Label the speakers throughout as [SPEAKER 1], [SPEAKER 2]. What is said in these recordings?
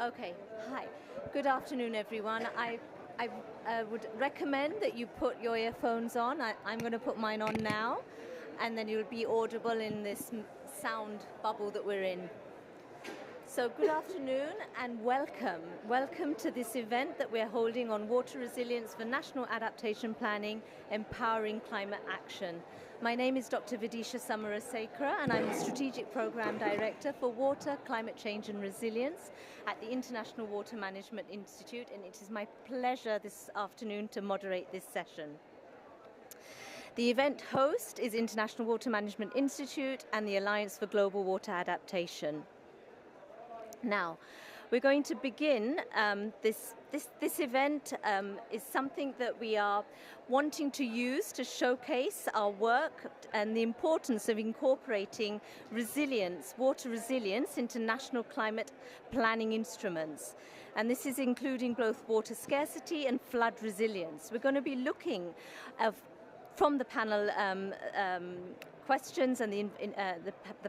[SPEAKER 1] Okay, hi. Good afternoon, everyone. I would recommend that you put your earphones on. I'm going to put mine on now, and then you'll be audible in this sound bubble that we're in. So good afternoon and welcome. Welcome to this event that we're holding on water resilience for national adaptation planning, empowering climate action. My name is Dr. Vidisha Samarasekara and I'm the Strategic Program Director for Water, Climate Change and Resilience at the International Water Management Institute, and it is my pleasure this afternoon to moderate this session. The event host is International Water Management Institute and the Alliance for Global Water Adaptation. Now, we're going to begin. This event is something that we are wanting to use to showcase our work and the importance of incorporating resilience, water resilience, into national climate planning instruments. And this is including both water scarcity and flood resilience. We're going to be looking from the panel questions and the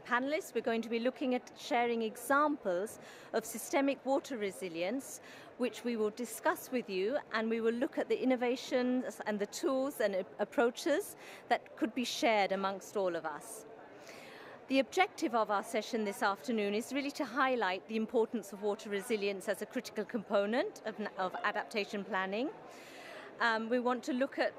[SPEAKER 1] panelists, we're going to be looking at sharing examples of systemic water resilience, which we will discuss with you, and we will look at the innovations and the tools and approaches that could be shared amongst all of us. The objective of our session this afternoon is really to highlight the importance of water resilience as a critical component of adaptation planning. We want to look at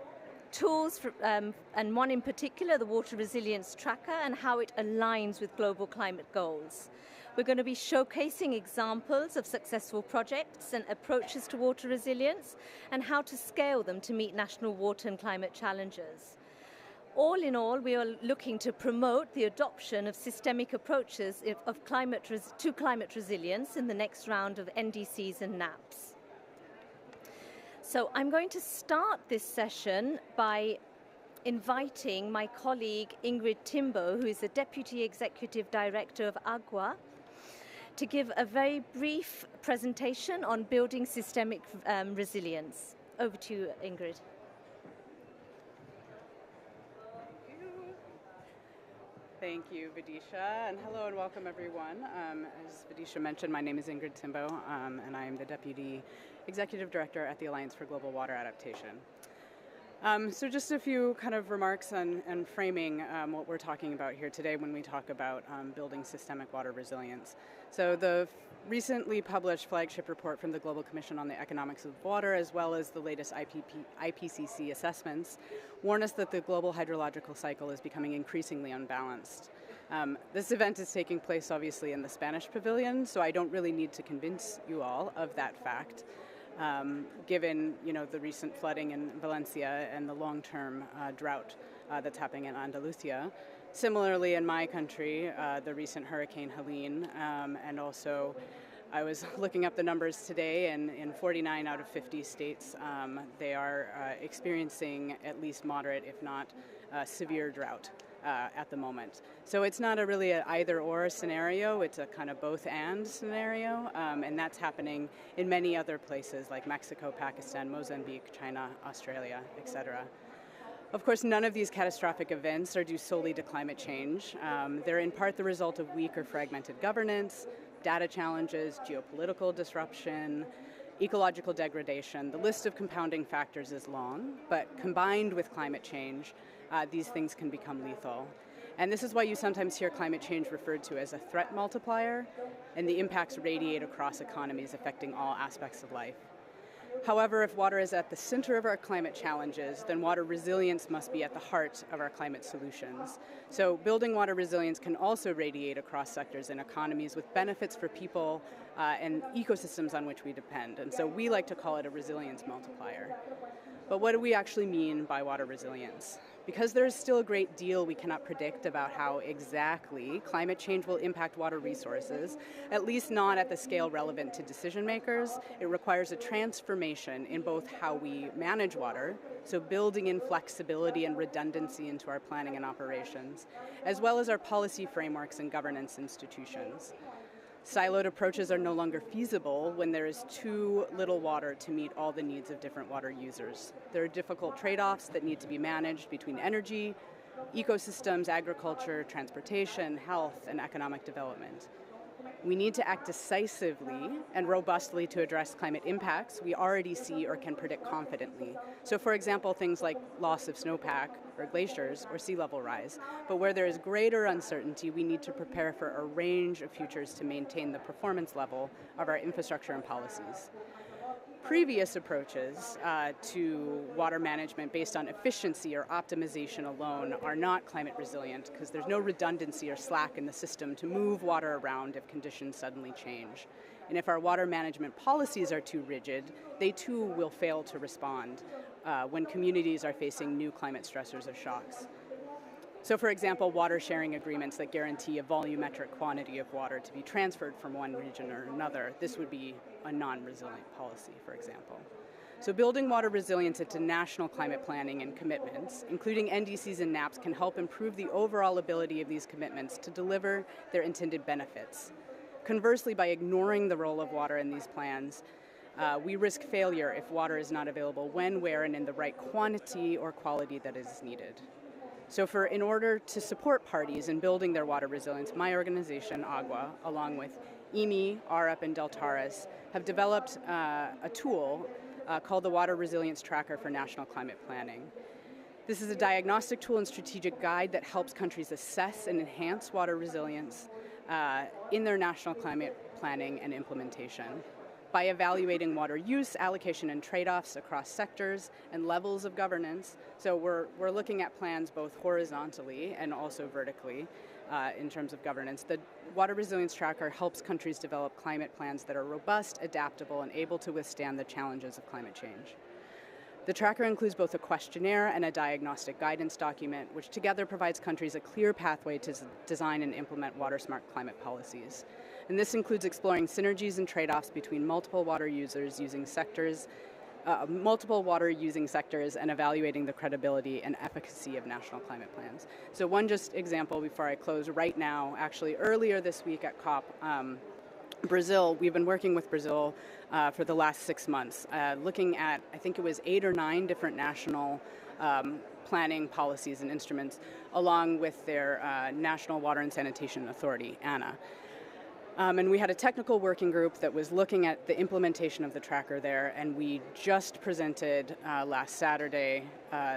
[SPEAKER 1] tools, and one in particular, the Water Resilience Tracker, and how it aligns with global climate goals. We're going to be showcasing examples of successful projects and approaches to water resilience and how to scale them to meet national water and climate challenges. All in all, we are looking to promote the adoption of systemic approaches to climate resilience in the next round of NDCs and NAPs. So I'm going to start this session by inviting my colleague Ingrid Timbo, who is the Deputy Executive Director of AGWA, to give a very brief presentation on building systemic resilience. Over to you, Ingrid.
[SPEAKER 2] Thank you, Vidisha, and hello and welcome everyone. As Vidisha mentioned, my name is Ingrid Timbo, and I am the Deputy Executive Director at the Alliance for Global Water Adaptation. So just a few kind of remarks and framing what we're talking about here today when we talk about building systemic water resilience. So the recently published flagship report from the Global Commission on the Economics of Water, as well as the latest IPCC assessments, warn us that the global hydrological cycle is becoming increasingly unbalanced. This event is taking place obviously in the Spanish pavilion, so I don't really need to convince you all of that fact. Given the recent flooding in Valencia and the long-term drought that's happening in Andalusia. Similarly, in my country, the recent Hurricane Helene, and also I was looking up the numbers today, and in 49 out of 50 states, they are experiencing at least moderate, if not severe drought. At the moment. So it's not really an either-or scenario, it's a kind of both-and scenario, and that's happening in many other places like Mexico, Pakistan, Mozambique, China, Australia, etc. Of course, none of these catastrophic events are due solely to climate change. They're in part the result of weak or fragmented governance, data challenges, geopolitical disruption, ecological degradation. The list of compounding factors is long, but combined with climate change, these things can become lethal. And this is why you sometimes hear climate change referred to as a threat multiplier, and the impacts radiate across economies, affecting all aspects of life. However, if water is at the center of our climate challenges, then water resilience must be at the heart of our climate solutions. So building water resilience can also radiate across sectors and economies with benefits for people and ecosystems on which we depend. And so we like to call it a resilience multiplier. But what do we actually mean by water resilience? Because there's still a great deal we cannot predict about how exactly climate change will impact water resources, at least not at the scale relevant to decision makers, it requires a transformation in both how we manage water, so building in flexibility and redundancy into our planning and operations, as well as our policy frameworks and governance institutions. Siloed approaches are no longer feasible when there is too little water to meet all the needs of different water users. There are difficult trade-offs that need to be managed between energy, ecosystems, agriculture, transportation, health, and economic development. We need to act decisively and robustly to address climate impacts we already see or can predict confidently. So for example, things like loss of snowpack or glaciers or sea level rise. But where there is greater uncertainty, we need to prepare for a range of futures to maintain the performance level of our infrastructure and policies. Previous approaches to water management based on efficiency or optimization alone are not climate resilient because there's no redundancy or slack in the system to move water around if conditions suddenly change. And if our water management policies are too rigid, they too will fail to respond when communities are facing new climate stressors or shocks. So for example, water sharing agreements that guarantee a volumetric quantity of water to be transferred from one region or another, this would be a non-resilient policy, for example. So building water resilience into national climate planning and commitments, including NDCs and NAPs, can help improve the overall ability of these commitments to deliver their intended benefits. Conversely, by ignoring the role of water in these plans, we risk failure if water is not available when, where, and in the right quantity or quality that is needed. So in order to support parties in building their water resilience, my organization, AGUA, along with IMI, ARUP, and Deltares, have developed a tool called the Water Resilience Tracker for National Climate Planning. This is a diagnostic tool and strategic guide that helps countries assess and enhance water resilience in their national climate planning and implementation. By evaluating water use, allocation, and trade-offs across sectors and levels of governance. So we're looking at plans both horizontally and also vertically in terms of governance. The Water Resilience Tracker helps countries develop climate plans that are robust, adaptable, and able to withstand the challenges of climate change. The tracker includes both a questionnaire and a diagnostic guidance document, which together provides countries a clear pathway to design and implement water-smart climate policies. And this includes exploring synergies and trade-offs between multiple water using sectors, and evaluating the credibility and efficacy of national climate plans. So one just example before I close, right now, actually earlier this week at COP, Brazil, we've been working with Brazil for the last 6 months, looking at, I think it was 8 or 9 different national planning policies and instruments, along with their National Water and Sanitation Authority, ANA. And we had a technical working group that was looking at the implementation of the tracker there, and we just presented last Saturday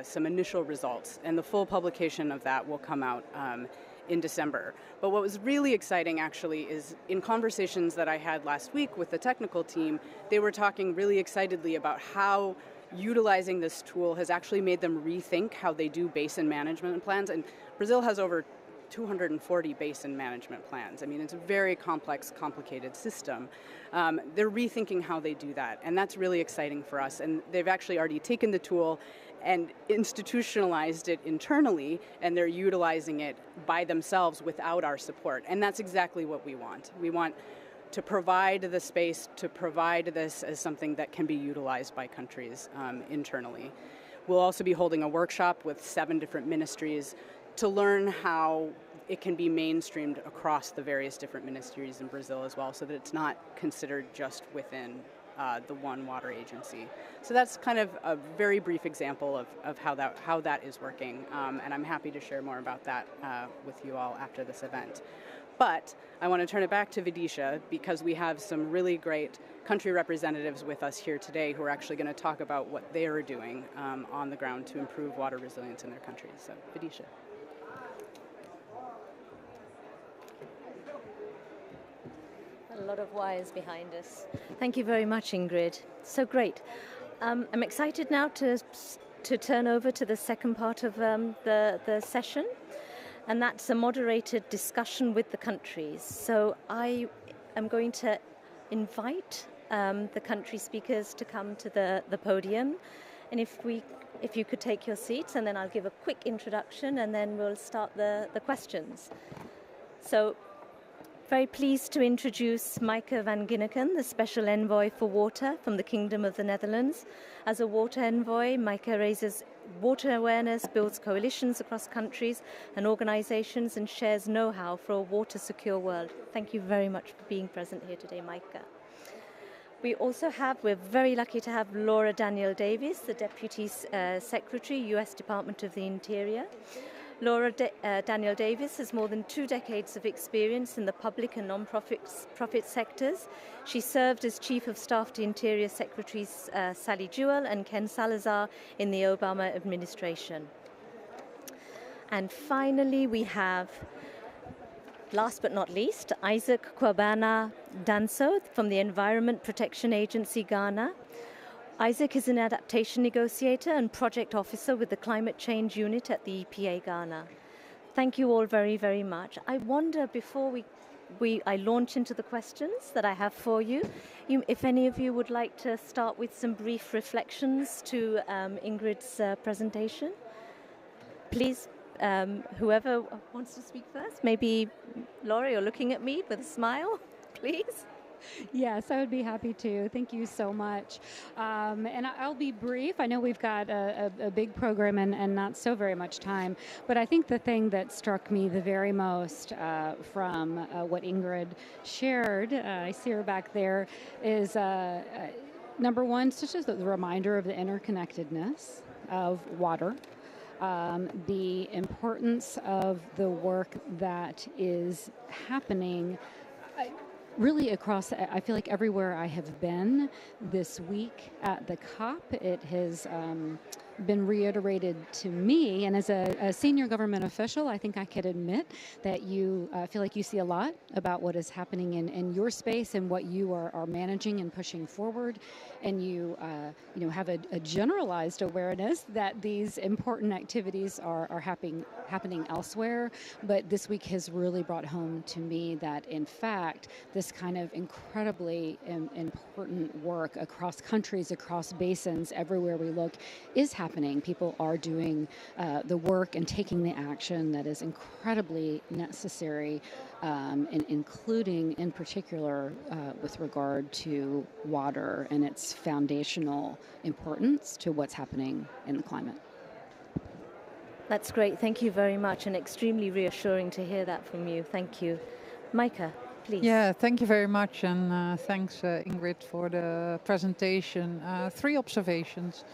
[SPEAKER 2] some initial results, and the full publication of that will come out in December. But what was really exciting actually is in conversations that I had last week with the technical team, they were talking really excitedly about how utilizing this tool has actually made them rethink how they do basin management plans. And Brazil has over 240 basin management plans. I mean, it's a very complex, complicated system. They're rethinking how they do that, and that's really exciting for us. And they've actually already taken the tool and institutionalized it internally, and they're utilizing it by themselves without our support. And that's exactly what we want. We want to provide the space, to provide this as something that can be utilized by countries internally. We'll also be holding a workshop with 7 different ministries to learn how it can be mainstreamed across the various different ministries in Brazil as well, so that it's not considered just within the one water agency. So that's kind of a very brief example of how that is working, and I'm happy to share more about that with you all after this event. But I want to turn it back to Vidisha because we have some really great country representatives with us here today who are actually going to talk about what they are doing on the ground to improve water resilience in their countries. So, Vidisha.
[SPEAKER 1] A lot of wires behind us. Thank you very much, Ingrid. So great. I'm excited now to turn over to the second part of the session, and that's a moderated discussion with the countries. So I am going to invite the country speakers to come to the podium, and if you could take your seats, and then I'll give a quick introduction, and then we'll start the questions. So, very pleased to introduce Maaike van Ginneken, the Special Envoy for Water from the Kingdom of the Netherlands. As a water envoy, Maaike raises water awareness, builds coalitions across countries and organizations, and shares know-how for a water-secure world. Thank you very much for being present here today, Maaike. We're very lucky to have Laura Daniel Davies, the Deputy Secretary, U.S. Department of the Interior. Daniel Davis has more than 2 decades of experience in the public and non-profit sectors. She served as Chief of Staff to Interior Secretaries Sally Jewell and Ken Salazar in the Obama administration. And finally, we have, last but not least, Isaac Kwabena Danso from the Environment Protection Agency, Ghana. Isaac is an adaptation negotiator and project officer with the Climate Change Unit at the EPA Ghana. Thank you all very, very much. I wonder, before I launch into the questions that I have for you, if any of you would like to start with some brief reflections to Ingrid's presentation. Please, whoever wants to speak first, maybe Laurie, you're looking at me with a smile, please.
[SPEAKER 3] Yes, I would be happy to. Thank you so much. And I'll be brief. I know we've got a big program and not so very much time, but I think the thing that struck me the very most from what Ingrid shared, I see her back there, is number one, such as the reminder of the interconnectedness of water. The importance of the work that is happening really across, I feel like everywhere I have been this week at the COP, it has been reiterated to me, and as a senior government official, I think I could admit that you feel like you see a lot about what is happening in your space and what you are managing and pushing forward, and you have a generalized awareness that these important activities are happening elsewhere, but this week has really brought home to me that in fact this kind of incredibly important work across countries, across basins, everywhere we look is happening. People are doing the work and taking the action that is incredibly necessary, including in particular with regard to water and its foundational importance to what's happening in the climate.
[SPEAKER 1] That's great. Thank you very much, and extremely reassuring to hear that from you. Thank you. Micah, please.
[SPEAKER 4] Yeah, thank you very much, and thanks Ingrid for the presentation. 3 observations.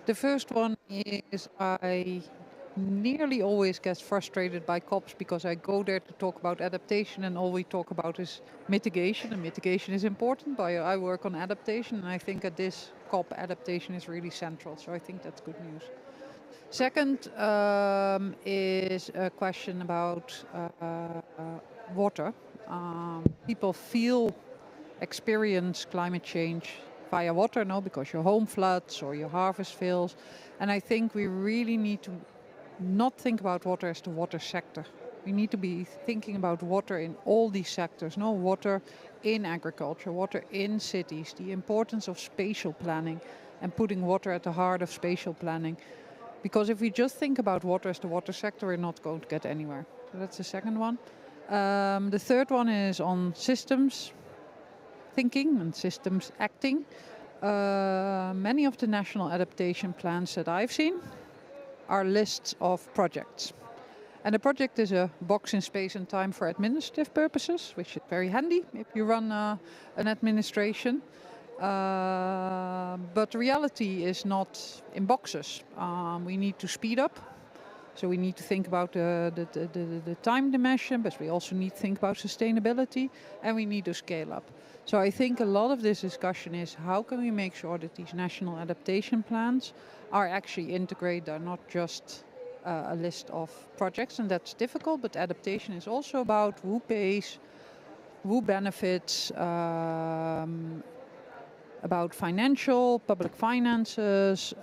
[SPEAKER 4] The first one is I nearly always get frustrated by COPs because I go there to talk about adaptation and all we talk about is mitigation, and mitigation is important, but I work on adaptation, and I think at this COP adaptation is really central, so I think that's good news. Second is a question about water. People experience climate change via water, no, because your home floods or your harvest fails. And I think we really need to not think about water as the water sector. We need to be thinking about water in all these sectors, no, water in agriculture, water in cities, the importance of spatial planning and putting water at the heart of spatial planning. Because if we just think about water as the water sector, we're not going to get anywhere. So that's the second one. The third one is on systems thinking and systems acting. Many of the national adaptation plans that I've seen are lists of projects. And a project is a box in space and time for administrative purposes, which is very handy if you run an administration. But the reality is not in boxes. We need to speed up. So we need to think about the time dimension, but we also need to think about sustainability, and we need to scale up. So I think a lot of this discussion is how can we make sure that these national adaptation plans are actually integrated, are not just a list of projects, and that's difficult, but adaptation is also about who pays, who benefits, about financial, public finances,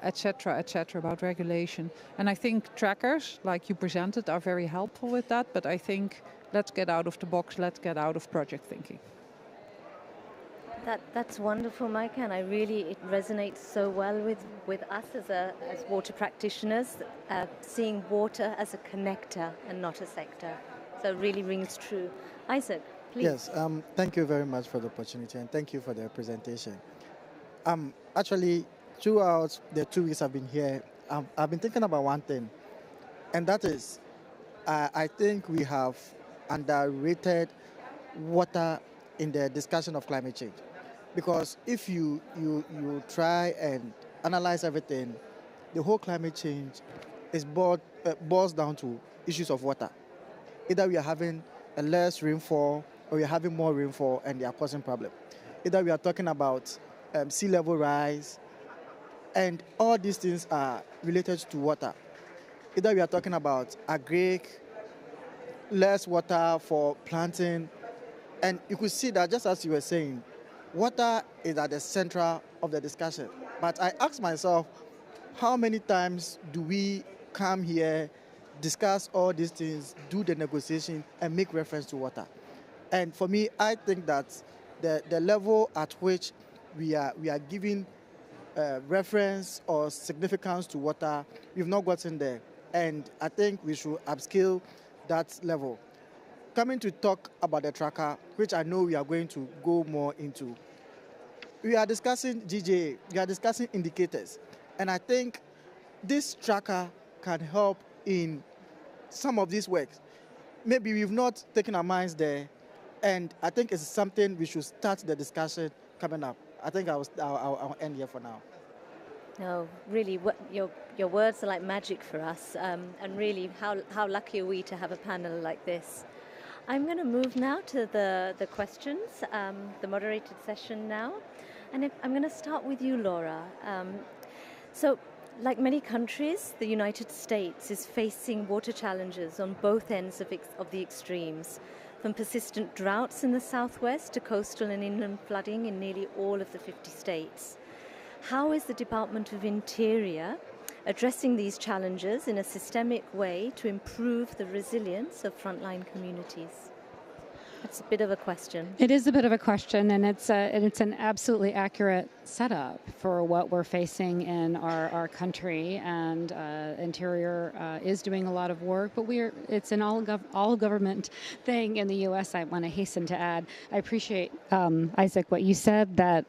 [SPEAKER 4] etc., about regulation. And I think trackers, like you presented, are very helpful with that, but I think let's get out of the box, let's get out of project thinking.
[SPEAKER 1] That's wonderful, Micah, and it resonates so well with us as water practitioners, seeing water as a connector and not a sector. So it really rings true. Isaac, please.
[SPEAKER 5] Yes, thank you very much for the opportunity, and thank you for the presentation. Actually, throughout the 2 weeks I've been here, I've been thinking about one thing, and that is, I think we have underrated water in the discussion of climate change. Because if you try and analyze everything, the whole climate change is brought boils down to issues of water. Either we are having a less rainfall or we are having more rainfall and they are causing problem. Either we are talking about sea level rise, and all these things are related to water. Either we are talking about agric, less water for planting, and you could see that just as you were saying, water is at the center of the discussion. But I ask myself, how many times do we come here, discuss all these things, do the negotiation, and make reference to water? And for me, I think that the level at which we are giving reference or significance to water, we've not gotten there. And I think we should upscale that level. Coming to talk about the tracker, which I know we are going to go more into, we are discussing GJA, we are discussing indicators. And I think this tracker can help in some of these works. Maybe we've not taken our minds there, and I think it's something we should start the discussion coming up. I think I'll end here for now.
[SPEAKER 1] No, really, your words are like magic for us, and really, how lucky are we to have a panel like this? I'm going to move now to the questions, the moderated session now, and I'm going to start with you, Laura. So, like many countries, the United States is facing water challenges on both ends of the extremes, from persistent droughts in the southwest to coastal and inland flooding in nearly all of the 50 states. How is the Department of Interior addressing these challenges in a systemic way to improve the resilience of frontline communities? That's a bit of a question.
[SPEAKER 3] It is a bit of a question, and it's an absolutely accurate setup for what we're facing in our country. And Interior is doing a lot of work, but it's an all government thing in the U.S. I want to hasten to add. I appreciate, Isaac, what you said, that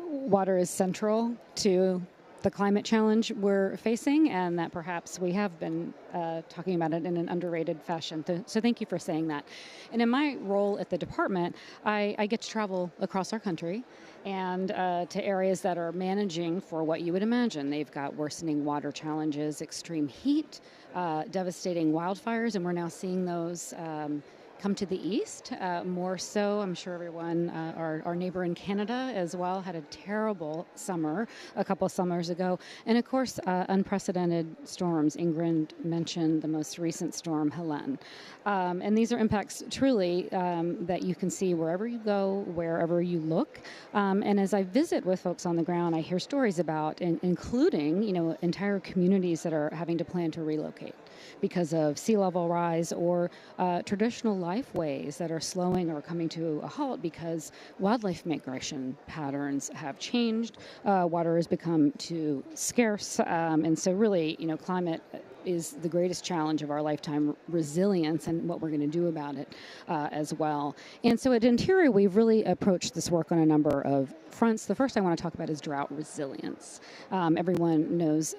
[SPEAKER 3] water is central to the climate challenge we're facing, and that perhaps we have been talking about it in an underrated fashion. So thank you for saying that. And in my role at the department, I get to travel across our country and to areas that are managing for what you would imagine. They've got worsening water challenges, extreme heat, devastating wildfires, and we're now seeing those come to the east, more so. I'm sure everyone, our neighbor in Canada as well, had a terrible summer a couple summers ago. And of course, unprecedented storms. Ingrid mentioned the most recent storm, Helene. And these are impacts truly that you can see wherever you go, wherever you look. And as I visit with folks on the ground, I hear stories about, including, entire communities that are having to plan to relocate because of sea level rise or traditional lifeways that are slowing or coming to a halt because wildlife migration patterns have changed. Water has become too scarce. And so really, climate is the greatest challenge of our lifetime, resilience, and what we're going to do about it as well. And so at Interior, we've really approached this work on a number of fronts. The first I want to talk about is drought resilience. Everyone knows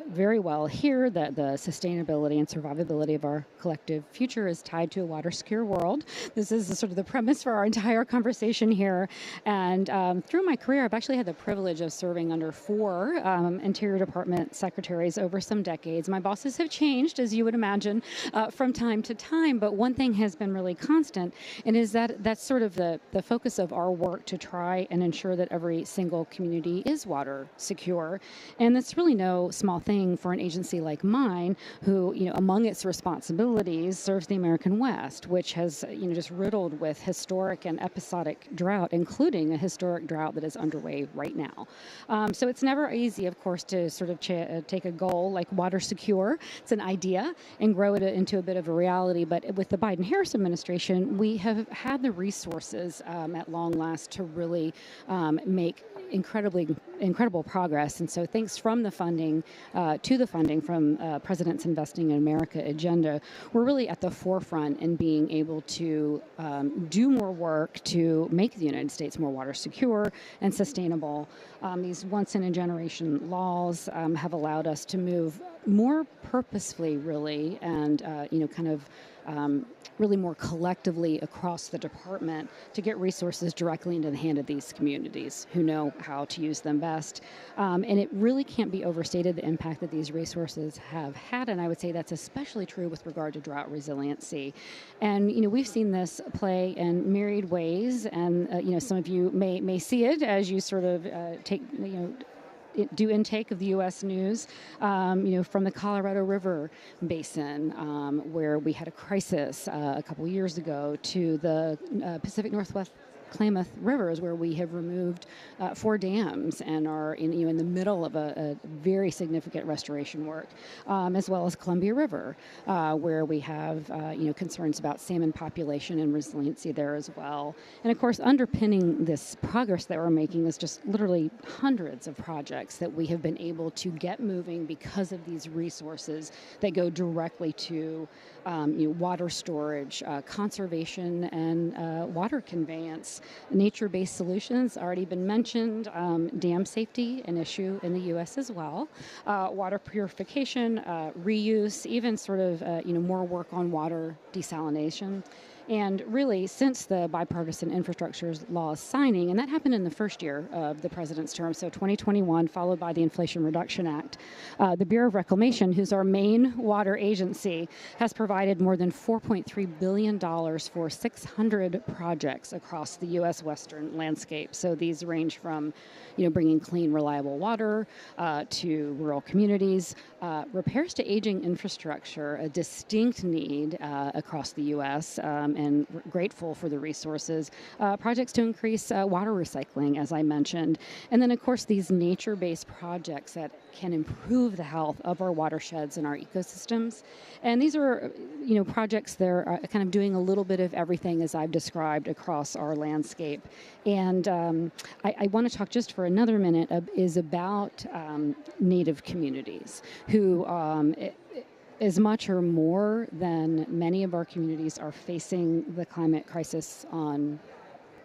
[SPEAKER 3] very well here that the sustainability and survivability of our collective future is tied to a water-secure world. This is sort of the premise for our entire conversation here. And through my career, I've actually had the privilege of serving under 4 Interior Department secretaries over some decades. My bosses have changed, as you would imagine, from time to time, but one thing has been really constant, and is that that's sort of the focus of our work to try and ensure that every single community is water secure. And that's really no small thing for an agency like mine, who, among its responsibilities serves the American West, which has, just riddled with historic and episodic drought, including a historic drought that is underway right now. So it's never easy, of course, to sort of take a goal like water secure. It's an idea and grow it into a bit of a reality. But with the Biden-Harris administration, we have had the resources at long last to really make incredible progress. And so thanks from the funding to the funding from President's Investing in America agenda, we're really at the forefront in being able to do more work to make the United States more water secure and sustainable. These once-in-a-generation laws have allowed us to move more purposefully, really, and kind of really more collectively across the department to get resources directly into the hand of these communities who know how to use them best. And it really can't be overstated the impact that these resources have had, and I would say that's especially true with regard to drought resiliency. And we've seen this play in myriad ways, and some of you may see it as you sort of do intake of the U.S. news, from the Colorado River Basin, where we had a crisis a couple years ago, to the Pacific Northwest Klamath Rivers, where we have removed 4 dams and are in the middle of a very significant restoration work, as well as Columbia River, where we have concerns about salmon population and resiliency there as well. And of course, underpinning this progress that we're making is just literally hundreds of projects that we have been able to get moving because of these resources that go directly to water storage, conservation, and water conveyance. Nature-based solutions already been mentioned. Dam safety, an issue in the U.S. as well. Water purification, reuse, even sort of more work on water desalination. And really, since the bipartisan infrastructure law signing, and that happened in the first year of the president's term, so 2021, followed by the Inflation Reduction Act, the Bureau of Reclamation, who's our main water agency, has provided more than $4.3 billion for 600 projects across the U.S. Western landscape. So these range from, bringing clean, reliable water to rural communities, repairs to aging infrastructure, a distinct need across the U.S., and grateful for the resources, projects to increase water recycling, as I mentioned. And then, of course, these nature-based projects that can improve the health of our watersheds and our ecosystems. And these are, projects that are kind of doing a little bit of everything, as I've described, across our landscape. And I want to talk just for another minute is about Native communities who as much or more than many of our communities are facing the climate crisis on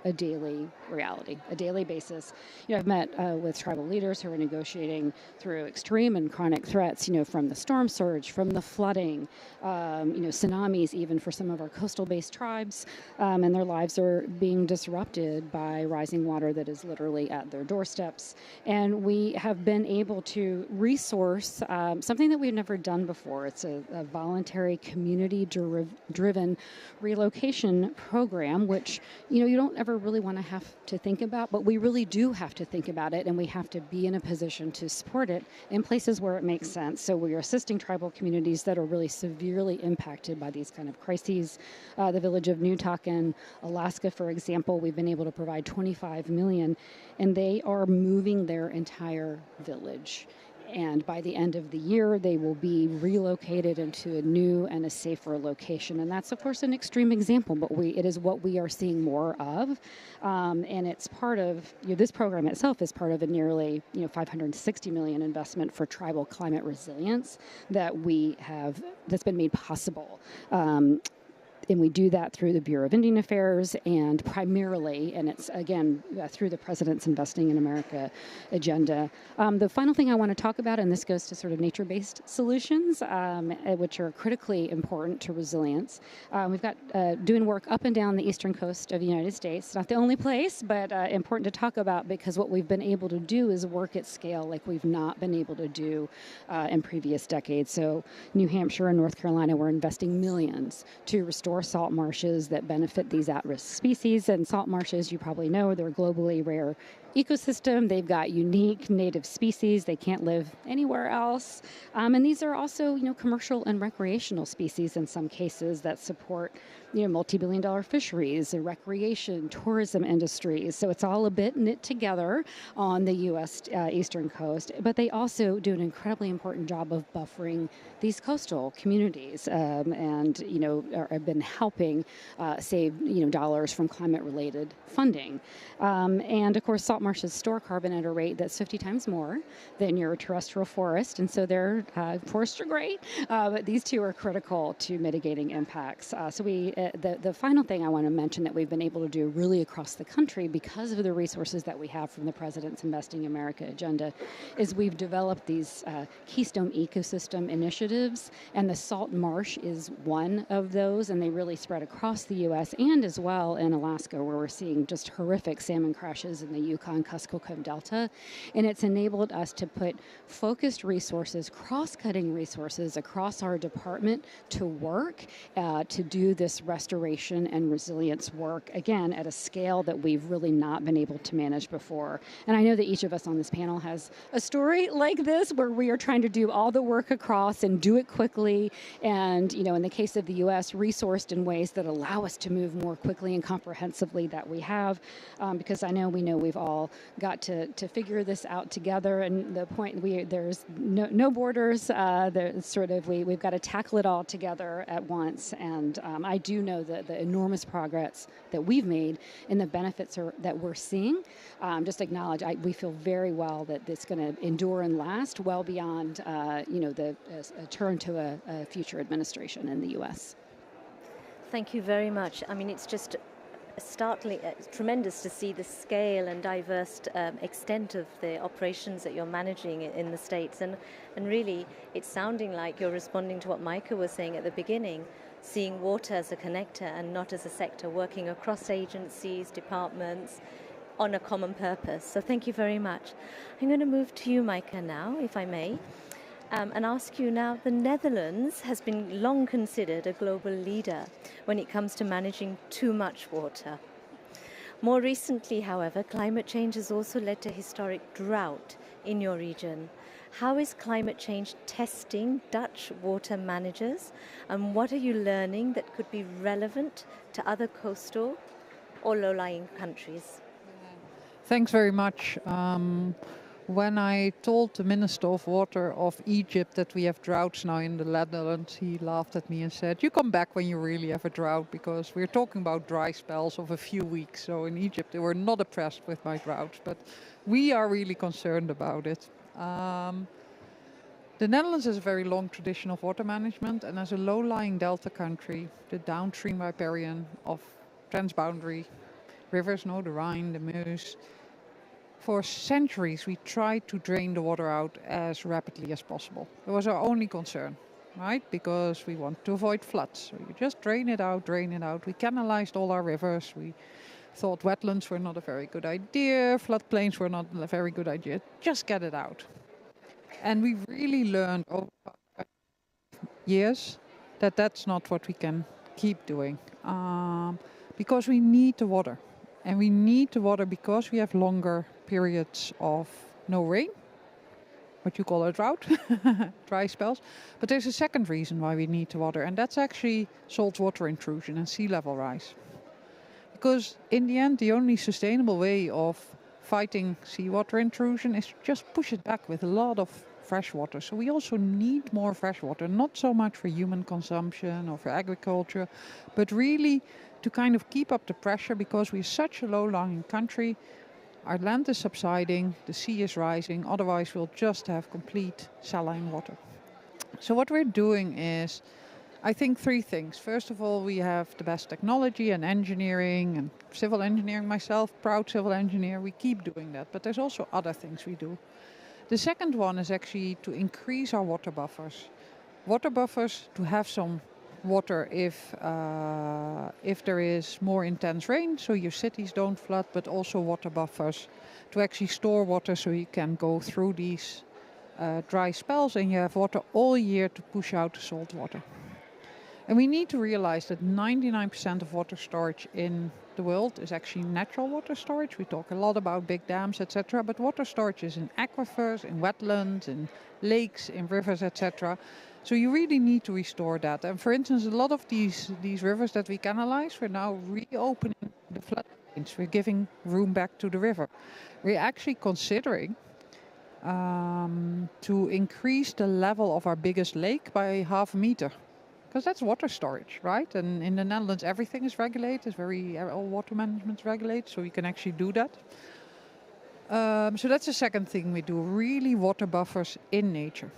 [SPEAKER 3] a daily reality, a daily basis. I've met with tribal leaders who are negotiating through extreme and chronic threats, from the storm surge, from the flooding, tsunamis even for some of our coastal-based tribes, and their lives are being disrupted by rising water that is literally at their doorsteps. And we have been able to resource something that we've never done before. It's a voluntary community-driven relocation program, which, you don't ever really want to have to think about, but we really do have to think about it, and we have to be in a position to support it in places where it makes sense. So we are assisting tribal communities that are really severely impacted by these kind of crises. The village of Newtown, Alaska, for example, we've been able to provide $25 million, and they are moving their entire village. And by the end of the year, they will be relocated into a new and a safer location. And that's, of course, an extreme example, but it is what we are seeing more of. And it's part of, this program itself is part of a nearly, $560 million investment for tribal climate resilience that's been made possible. And we do that through the Bureau of Indian Affairs and primarily, and it's, again, through the President's Investing in America agenda. The final thing I want to talk about, and this goes to sort of nature-based solutions, which are critically important to resilience. We've got doing work up and down the eastern coast of the United States. Not the only place, but important to talk about because what we've been able to do is work at scale like we've not been able to do in previous decades. So New Hampshire and North Carolina, we're investing millions to restore salt marshes that benefit these at-risk species. And salt marshes, you probably know, they're a globally rare ecosystem. They've got unique native species. They can't live anywhere else. And these are also, commercial and recreational species in some cases that support, multi-billion-dollar fisheries, recreation, tourism industries. So it's all a bit knit together on the U.S. Eastern coast. But they also do an incredibly important job of buffering these coastal communities and, have been helping save, dollars from climate-related funding. And, of course, salt marshes store carbon at a rate that's 50 times more than your terrestrial forest, and so forests are great, but these two are critical to mitigating impacts. The final thing I want to mention that we've been able to do really across the country because of the resources that we have from the President's Investing in America agenda is we've developed these keystone ecosystem initiatives, and the salt marsh is one of those, and they really spread across the U.S. and as well in Alaska, where we're seeing just horrific salmon crashes in the Yukon-Kuskokwim Delta. And it's enabled us to put focused resources, cross-cutting resources across our department to work to do this restoration and resilience work, again, at a scale that we've really not been able to manage before. And I know that each of us on this panel has a story like this where we are trying to do all the work across and do it quickly, and in the case of the U.S., resourced in ways that allow us to move more quickly and comprehensively that we have, because we know we've all got to figure this out together, and the point there's no borders. We've got to tackle it all together at once, and I do know that the enormous progress that we've made and the benefits that we're seeing. Just acknowledge, we feel very well that it's going to endure and last well beyond the turn to a future administration in the U.S.
[SPEAKER 1] Thank you very much. I mean, it's just startling, tremendous to see the scale and diverse extent of the operations that you're managing in the States. And really, it's sounding like you're responding to what Micah was saying at the beginning, seeing water as a connector and not as a sector, working across agencies, departments, on a common purpose. So thank you very much. I'm going to move to you, Micah, now, if I may. And ask you now, the Netherlands has been long considered a global leader when it comes to managing too much water. More recently, however, climate change has also led to historic drought in your region. How is climate change testing Dutch water managers, and what are you learning that could be relevant to other coastal or low-lying countries?
[SPEAKER 4] Thanks very much. When I told the Minister of Water of Egypt that we have droughts now in the Netherlands, he laughed at me and said, "You come back when you really have a drought, because we're talking about dry spells of a few weeks." So in Egypt they were not impressed with my droughts, but we are really concerned about it. The Netherlands has a very long tradition of water management, and as a low-lying delta country, the downstream riparian of transboundary rivers, the Rhine, the Meuse, for centuries we tried to drain the water out as rapidly as possible. It was our only concern, right? Because we want to avoid floods. So you just drain it out, drain it out. We canalized all our rivers. We thought wetlands were not a very good idea. Floodplains were not a very good idea. Just get it out. And we really learned over years that that's not what we can keep doing. Because we need the water. And we need the water because we have longer periods of no rain, what you call a drought, dry spells. But there's a second reason why we need the water, and that's actually saltwater intrusion and sea level rise. Because in the end, the only sustainable way of fighting seawater intrusion is to just push it back with a lot of fresh water. So we also need more fresh water, not so much for human consumption or for agriculture, but really to kind of keep up the pressure, because we're such a low-lying country. Our land is subsiding, the sea is rising, otherwise we'll just have complete saline water. So what we're doing is, I think, three things. First of all, we have the best technology and engineering and civil engineering. Myself, proud civil engineer, we keep doing that, but there's also other things we do. The second one is actually to increase our water buffers. Water buffers to have some water if there is more intense rain, so your cities don't flood, but also water buffers to actually store water so you can go through these dry spells and you have water all year to push out the salt water. And we need to realize that 99% of water storage in the world is actually natural water storage. We talk a lot about big dams, etc., but water storage is in aquifers, in wetlands, in lakes, in rivers, etc. So you really need to restore that. And for instance, a lot of these rivers that we canalize, we're now reopening the floodplains. We're giving room back to the river. We're actually considering to increase the level of our biggest lake by 0.5 meter. Because that's water storage, right? And in the Netherlands, everything is regulated. All water management is regulated, so you can actually do that. So that's the second thing we do, really water buffers in nature.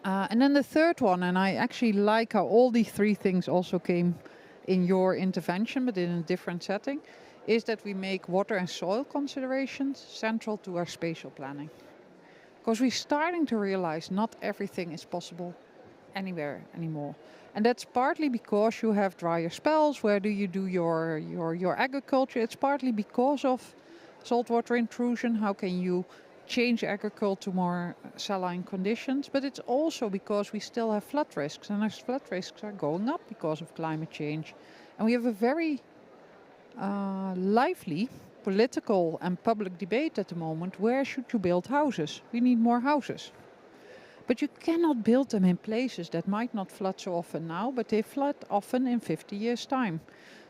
[SPEAKER 4] And then the third one, and I actually like how all these three things also came in your intervention, but in a different setting, is that we make water and soil considerations central to our spatial planning. Because we're starting to realize not everything is possible anywhere anymore. And that's partly because you have drier spells. Where do you do your agriculture? It's partly because of saltwater intrusion. How can you change agriculture to more saline conditions? But it's also because we still have flood risks, and our flood risks are going up because of climate change. And we have a very lively political and public debate at the moment. Where should you build houses? We need more houses. But you cannot build them in places that might not flood so often now, but they flood often in 50 years' time.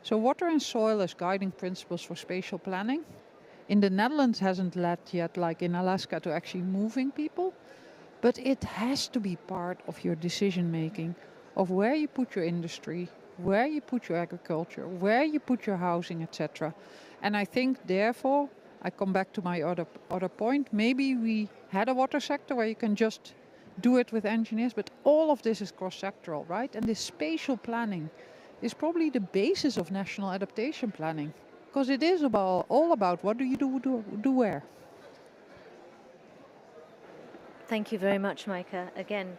[SPEAKER 4] So water and soil as guiding principles for spatial planning. In the Netherlands hasn't led yet, like in Alaska, to actually moving people. But it has to be part of your decision making of where you put your industry, where you put your agriculture, where you put your housing, etc. And I think, therefore, I come back to my other point, maybe we had a water sector where you can just do it with engineers, but all of this is cross-sectoral, right? And this spatial planning is probably the basis of national adaptation planning, because it is all about what do you do where.
[SPEAKER 1] Thank you very much, Micah. Again,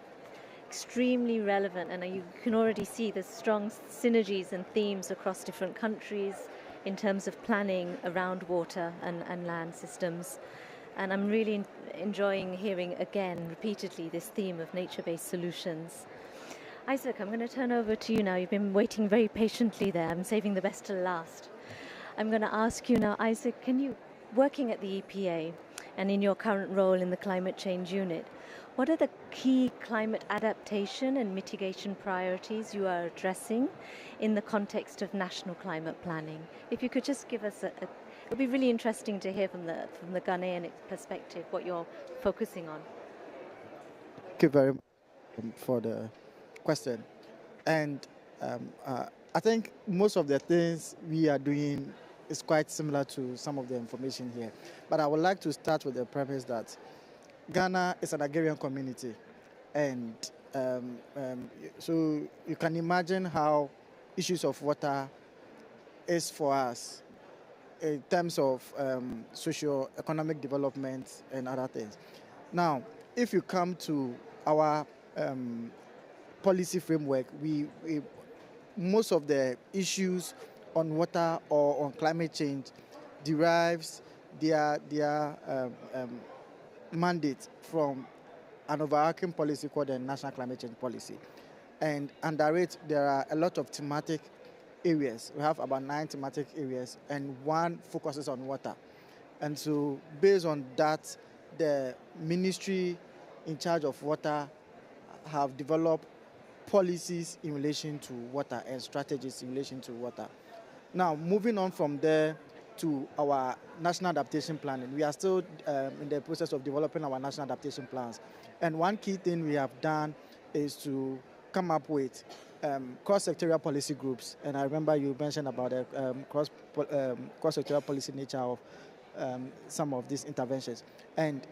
[SPEAKER 1] extremely relevant, and you can already see the strong synergies and themes across different countries in terms of planning around water and land systems. And I'm really enjoying hearing again, repeatedly, this theme of nature-based solutions. Isaac, I'm going to turn over to you now. You've been waiting very patiently there. I'm saving the best till last. I'm going to ask you now, Isaac, working at the EPA and in your current role in the climate change unit, what are the key climate adaptation and mitigation priorities you are addressing in the context of national climate planning? If you could just give us it would be really interesting to hear from the Ghanaian perspective what you're focusing on.
[SPEAKER 5] Thank you very much for the question. And I think most of the things we are doing is quite similar to some of the information here. But I would like to start with the premise that Ghana is an agrarian community. And so you can imagine how issues of water is for us in terms of socio-economic development and other things. Now, if you come to our policy framework, most of the issues on water or on climate change derives their mandate from an overarching policy called the National Climate Change Policy. And under it, there are a lot of thematic areas. We have about 9 thematic areas, and one focuses on water. And so based on that, the ministry in charge of water have developed policies in relation to water and strategies in relation to water. Now, moving on from there to our national adaptation planning, we are still in the process of developing our national adaptation plans. And one key thing we have done is to come up with cross-sectorial policy groups. And I remember you mentioned about the cross-sectorial policy nature of some of these interventions. And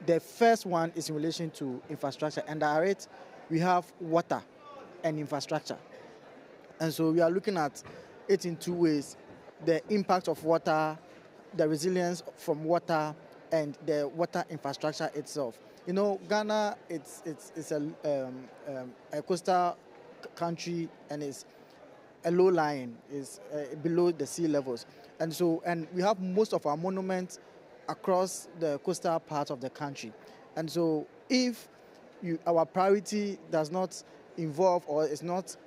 [SPEAKER 5] the first one is in relation to infrastructure. And under it, we have water and infrastructure. And so we are looking at it in 2 ways: the impact of water, the resilience from water, and the water infrastructure itself. You know, Ghana, it's a coastal country, and it's a low-lying, is below the sea levels. And so, and we have most of our monuments across the coastal part of the country. And so if our priority does not involve or is not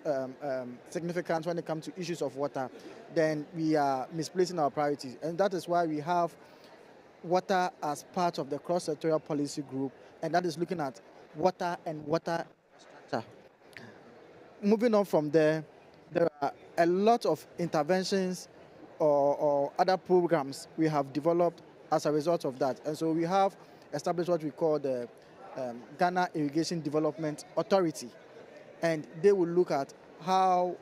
[SPEAKER 5] significant when it comes to issues of water, then we are misplacing our priorities. And that is why we have water as part of the cross-sectorial policy group, and that is looking at water and water infrastructure. Moving on from there, there are a lot of interventions or other programs we have developed as a result of that. And so we have established what we call the Ghana Irrigation Development Authority. And they will look at how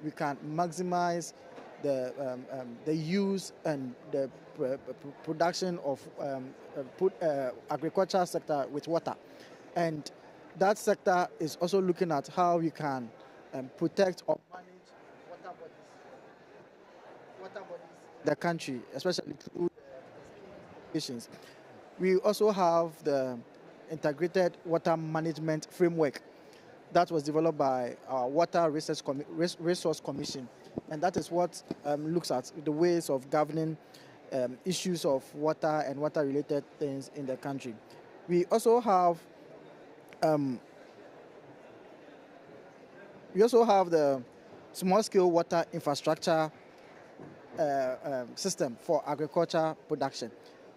[SPEAKER 5] we can maximize the use and the production of agricultural sector with water. And that sector is also looking at how we can protect or manage water bodies in the country, especially through the We also have the integrated water management framework that was developed by our Water Resource Commission, and that is what looks at the ways of governing issues of water and water-related things in the country. We also have the small-scale water infrastructure system for agriculture production.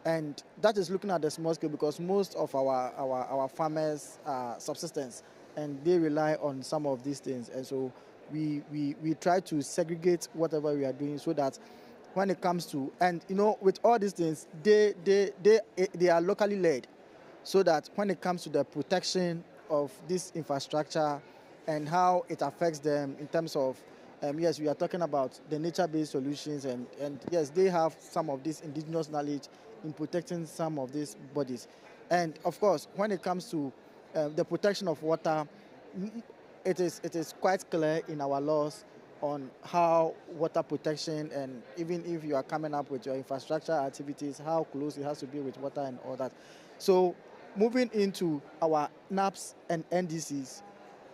[SPEAKER 5] And that is looking at the small scale because most of our farmers are subsistence and they rely on some of these things. And so we try to segregate whatever we are doing so that when it comes to, and you know, with all these things, they are locally led, so that when it comes to the protection of this infrastructure and how it affects them in terms of, yes, we are talking about the nature-based solutions, and yes, they have some of this indigenous knowledge in protecting some of these bodies. And of course, when it comes to the protection of water, it is quite clear in our laws on how water protection, and even if you are coming up with your infrastructure activities, how close it has to be with water and all that. So moving into our NAPs and NDCs,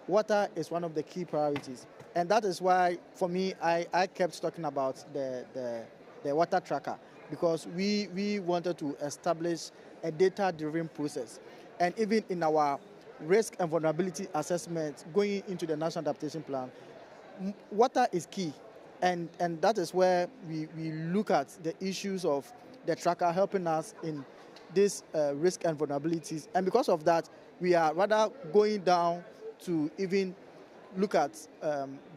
[SPEAKER 5] water is one of the key priorities. And that is why, for me, I kept talking about the water tracker, because we wanted to establish a data-driven process. And even in our risk and vulnerability assessment going into the National Adaptation Plan, water is key. And that is where we look at the issues of the tracker helping us in this risk and vulnerabilities. And because of that, we are rather going down to even look at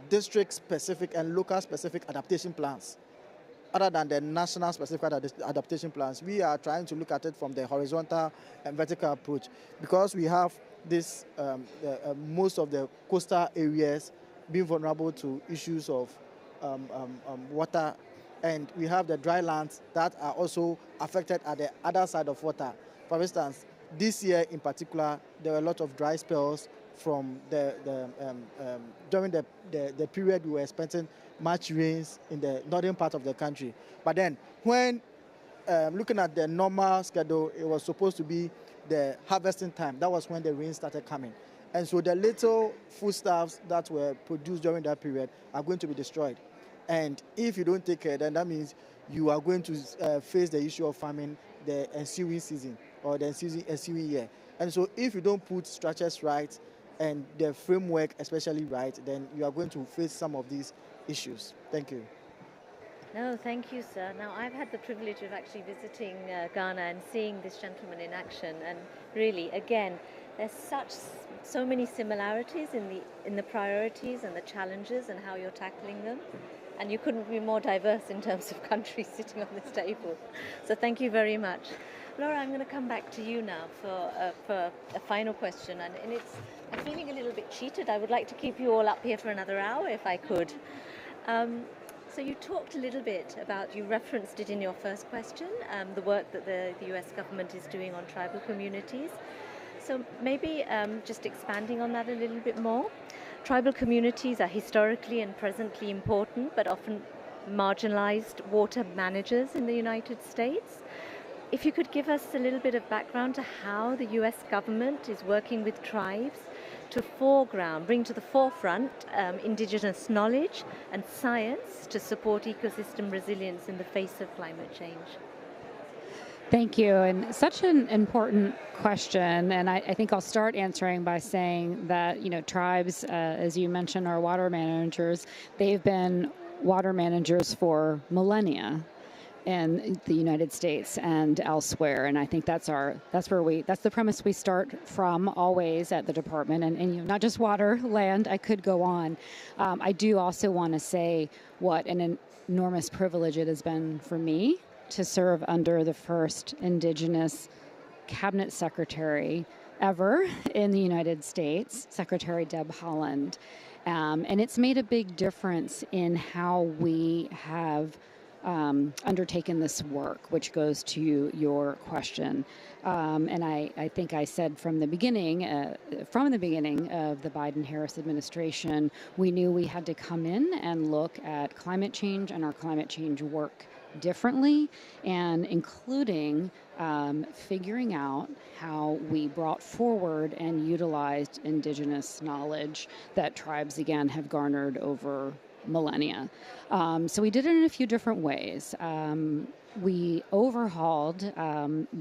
[SPEAKER 5] district-specific and local-specific adaptation plans. Other than the national specific adaptation plans, we are trying to look at it from the horizontal and vertical approach, because we have this most of the coastal areas being vulnerable to issues of water, and we have the dry lands that are also affected at the other side of water. For instance, this year in particular, there were a lot of dry spells from during the period we were expecting much rains in the northern part of the country. But then when looking at the normal schedule, it was supposed to be the harvesting time. That was when the rain started coming. And so the little foodstuffs that were produced during that period are going to be destroyed. And if you don't take care, then that means you are going to face the issue of famine the ensuing season or the ensuing year. And so if you don't put structures right and the framework especially right, then you are going to face some of these issues. Thank you.
[SPEAKER 1] No, thank you, sir. Now, I've had the privilege of actually visiting Ghana and seeing this gentleman in action, and really, again, there's so many similarities in the priorities and the challenges and how you're tackling them, and you couldn't be more diverse in terms of countries sitting on this table. So thank you very much. Laura, I'm going to come back to you now for a final question, and I'm feeling a little bit cheated. I would like to keep you all up here for another hour if I could. So you talked a little bit about, you referenced it in your first question, the work that the US government is doing on tribal communities. So maybe just expanding on that a little bit more. Tribal communities are historically and presently important, but often marginalized water managers in the United States. If you could give us a little bit of background to how the US government is working with tribes to bring to the forefront indigenous knowledge and science to support ecosystem resilience in the face of climate change.
[SPEAKER 3] Thank you, and such an important question, and I think I'll start answering by saying that, you know, tribes, as you mentioned, are water managers. They've been water managers for millennia in the United States and elsewhere, and I think that's the premise we start from always at the department, and you know, not just water, land. I could go on. I do also want to say what an enormous privilege it has been for me to serve under the first Indigenous cabinet secretary ever in the United States, Secretary Deb Haaland. And it's made a big difference in how we have undertaken this work, which goes to your question. And I think I said from the beginning of the Biden-Harris administration, we knew we had to come in and look at climate change and our climate change work differently, and including figuring out how we brought forward and utilized indigenous knowledge that tribes, again, have garnered over millennia. So we did it in a few different ways. We overhauled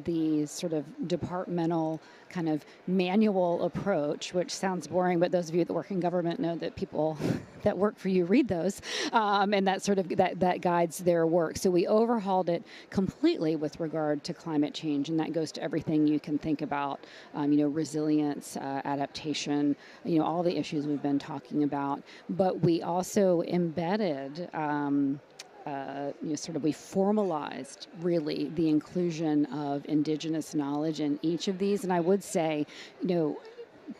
[SPEAKER 3] the sort of departmental kind of manual approach, which sounds boring, but those of you that work in government know that people that work for you read those, and that sort of that guides their work. So we overhauled it completely with regard to climate change, and that goes to everything you can think about, resilience, adaptation, all the issues we've been talking about. But we also embedded we formalized really the inclusion of indigenous knowledge in each of these. And I would say,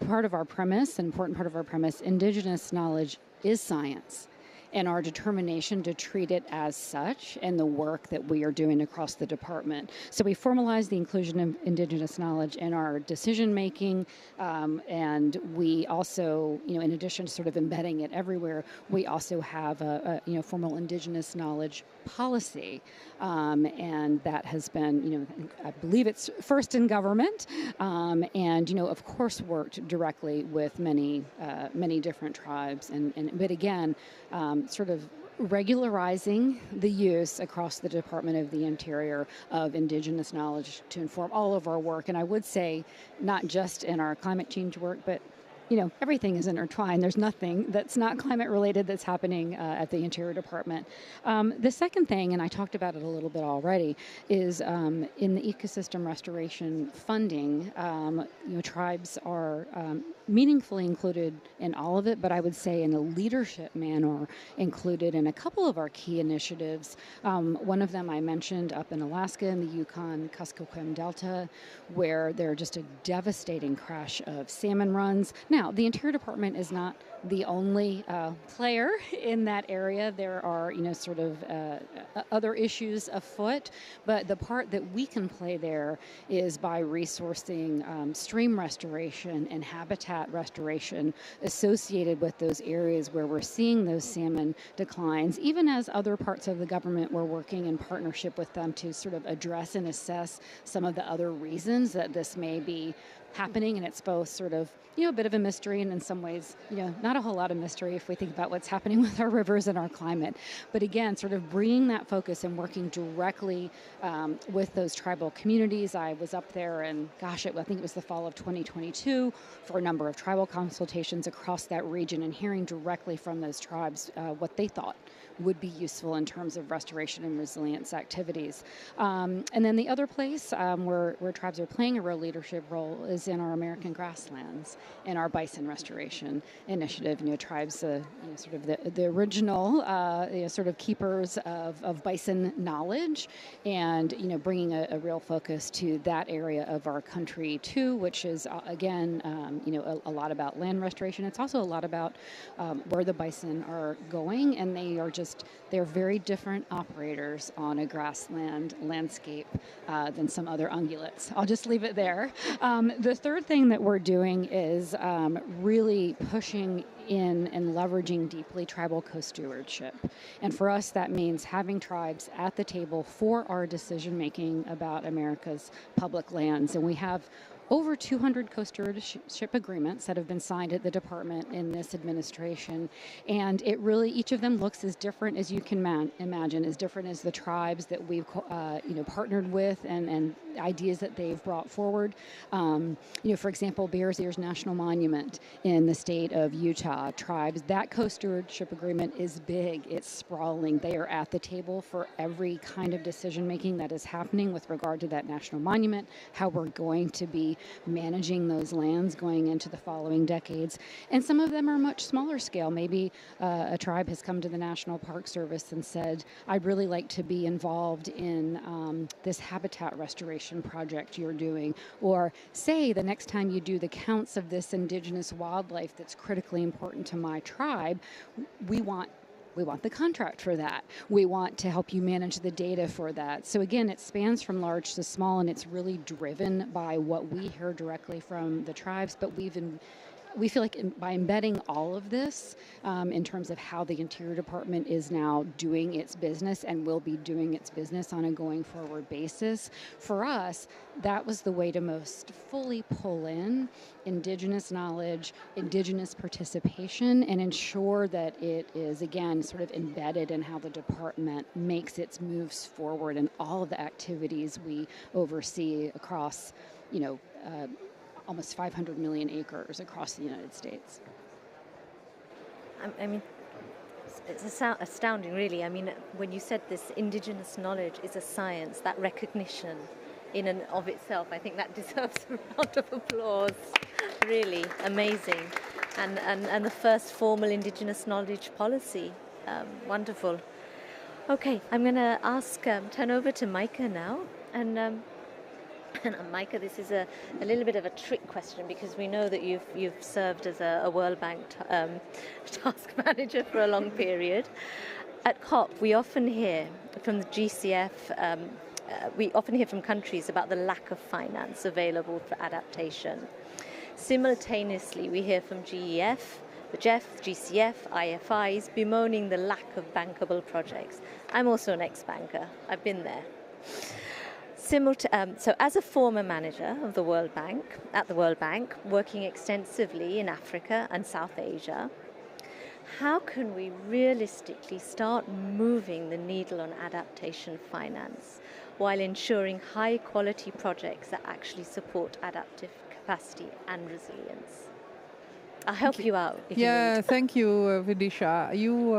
[SPEAKER 3] part of our premise, an important part of our premise, indigenous knowledge is science. And our determination to treat it as such and the work that we are doing across the department. So we formalized the inclusion of indigenous knowledge in our decision making, and we also, in addition to sort of embedding it everywhere, we also have a formal indigenous knowledge policy, and that has been, I believe it's first in government, and of course worked directly with many different tribes, but again. Sort of regularizing the use across the Department of the Interior of indigenous knowledge to inform all of our work. And I would say not just in our climate change work, but everything is intertwined. There's nothing that's not climate related that's happening at the Interior Department. The second thing, and I talked about it a little bit already, is in the ecosystem restoration funding, tribes are meaningfully included in all of it, but I would say in a leadership manner included in a couple of our key initiatives. One of them I mentioned up in Alaska in the Yukon-Kuskokwim Delta, where there are just a devastating crash of salmon runs. Now, the Interior Department is not the only player in that area. There are, other issues afoot, but the part that we can play there is by resourcing stream restoration and habitat restoration associated with those areas where we're seeing those salmon declines, even as other parts of the government were working in partnership with them to sort of address and assess some of the other reasons that this may be happening. And it's both sort of, a bit of a mystery, and in some ways, not a whole lot of mystery if we think about what's happening with our rivers and our climate. But again, sort of bringing that focus and working directly with those tribal communities. I was up there, and I think it was the fall of 2022 for a number of tribal consultations across that region, and hearing directly from those tribes what they thought would be useful in terms of restoration and resilience activities. And then the other place where tribes are playing a real leadership role is in our American grasslands and our bison restoration initiative. Tribes, sort of the original sort of keepers of bison knowledge, and bringing a real focus to that area of our country too, which is again a lot about land restoration. It's also a lot about where the bison are going, and they're very different operators on a grassland landscape than some other ungulates. I'll just leave it there. The third thing that we're doing is really pushing in and leveraging deeply tribal co-stewardship. And for us, that means having tribes at the table for our decision-making about America's public lands. And we have over 200 co-stewardship agreements that have been signed at the department in this administration. And it really, each of them looks as different as you can imagine, as different as the tribes that we've partnered with and ideas that they've brought forward. For example, Bears Ears National Monument in the state of Utah, tribes, that co-stewardship agreement is big, it's sprawling. They are at the table for every kind of decision making that is happening with regard to that national monument, how we're going to be be managing those lands going into the following decades. And some of them are much smaller scale. Maybe a tribe has come to the National Park Service and said, I'd really like to be involved in this habitat restoration project you're doing. Or say the next time you do the counts of this indigenous wildlife that's critically important to my tribe, we want the contract for that. We want to help you manage the data for that. So again, it spans from large to small, and it's really driven by what we hear directly from the tribes, but we feel like by embedding all of this in terms of how the Interior Department is now doing its business and will be doing its business on a going forward basis, for us, that was the way to most fully pull in Indigenous knowledge, Indigenous participation, and ensure that it is, again, sort of embedded in how the department makes its moves forward and all of the activities we oversee across, almost 500 million acres across the United States.
[SPEAKER 1] I mean, it's astounding, really. I mean, when you said this, Indigenous knowledge is a science, that recognition in and of itself, I think that deserves a round of applause. Really amazing. And the first formal Indigenous knowledge policy. Wonderful. Okay, I'm going to turn over to Micah now. And Micah, this is a little bit of a trick question, because we know that you've served as a World Bank task manager for a long period. At COP, we often hear from the GCF, we often hear from countries about the lack of finance available for adaptation. Simultaneously, we hear from GEF, the GEF, GCF, IFIs bemoaning the lack of bankable projects. I'm also an ex-banker. I've been there. So as a former manager of the World Bank, at the World Bank, working extensively in Africa and South Asia, how can we realistically start moving the needle on adaptation finance while ensuring high quality projects that actually support adaptive capacity and resilience? I'll help you out if you need.
[SPEAKER 4] Thank you, Vidisha. You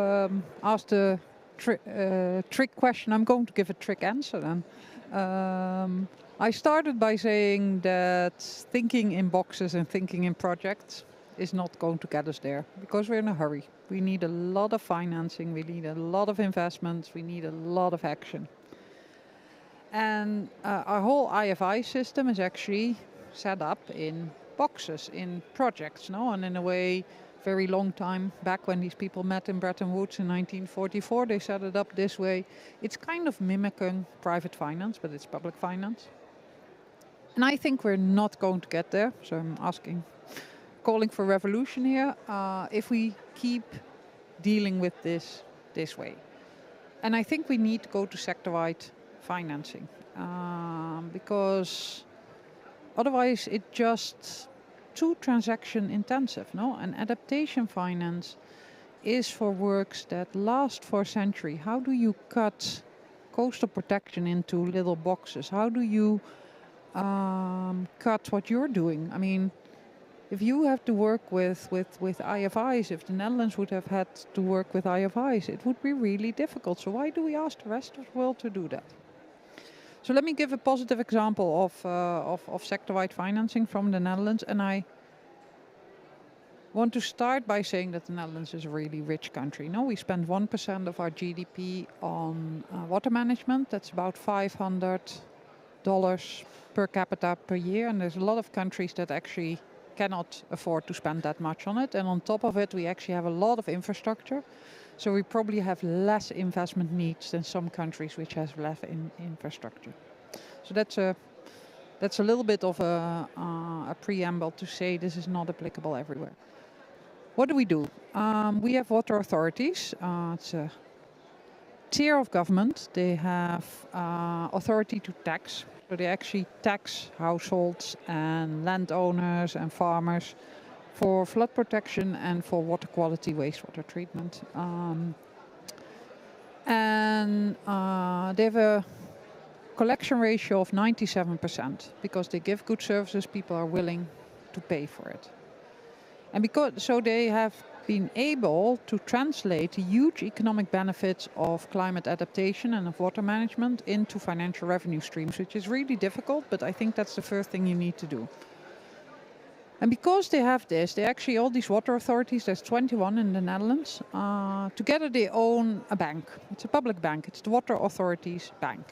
[SPEAKER 4] asked a trick question. I'm going to give a trick answer then. I started by saying that thinking in boxes and thinking in projects is not going to get us there, because we're in a hurry. We need a lot of financing, we need a lot of investments, we need a lot of action. And our whole IFI system is actually set up in boxes, in projects, no? And in a way, very long time back when these people met in Bretton Woods in 1944, they set it up this way. It's kind of mimicking private finance, but it's public finance. And I think we're not going to get there, so I'm calling for revolution here, if we keep dealing with this way. And I think we need to go to sector-wide financing, because otherwise it just too transaction intensive, no? And adaptation finance is for works that last for a century. How do you cut coastal protection into little boxes? How do you cut what you're doing? I mean, if you have to work with IFIs, if the Netherlands would have had to work with IFIs, it would be really difficult. So why do we ask the rest of the world to do that? So let me give a positive example of sector-wide financing from the Netherlands. And I want to start by saying that the Netherlands is a really rich country. No, we spend 1% of our GDP on water management. That's about $500 per capita per year. And there's a lot of countries that actually cannot afford to spend that much on it. And on top of it, we actually have a lot of infrastructure. So we probably have less investment needs than some countries which have less infrastructure. So that's a little bit of a preamble to say this is not applicable everywhere. What do? We have water authorities. It's a tier of government. They have authority to tax. So they actually tax households and landowners and farmers for flood protection and for water quality wastewater treatment. And they have a collection ratio of 97% because they give good services, people are willing to pay for it. And so they have been able to translate the huge economic benefits of climate adaptation and of water management into financial revenue streams, which is really difficult, but I think that's the first thing you need to do. And because they have this, they actually, all these water authorities, there's 21 in the Netherlands, together they own a bank. It's a public bank, it's the Water Authorities Bank.